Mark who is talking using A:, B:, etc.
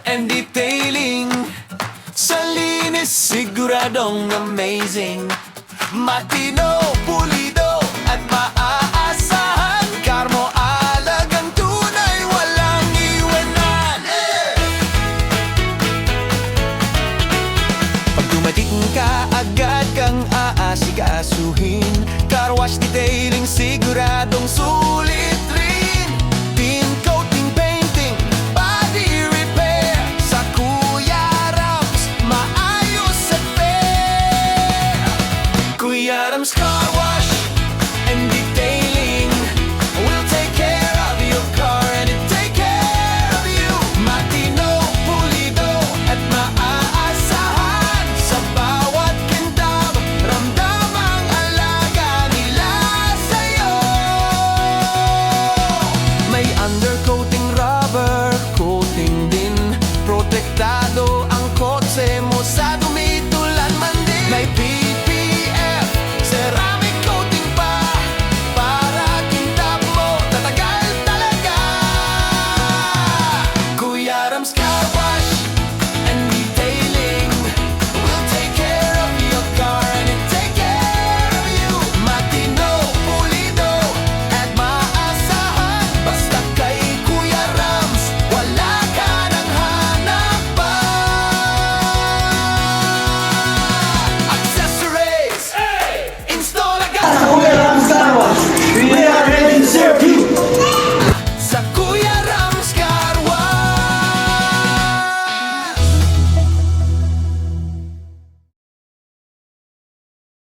A: and detailing. Sa linis siguradong amazing. Matino, pulido at maaasahan. Carmo alagang tunay, walang iwanan. Pag dumating ka, agad kang aasikasuhin. Car wash detailing siguradong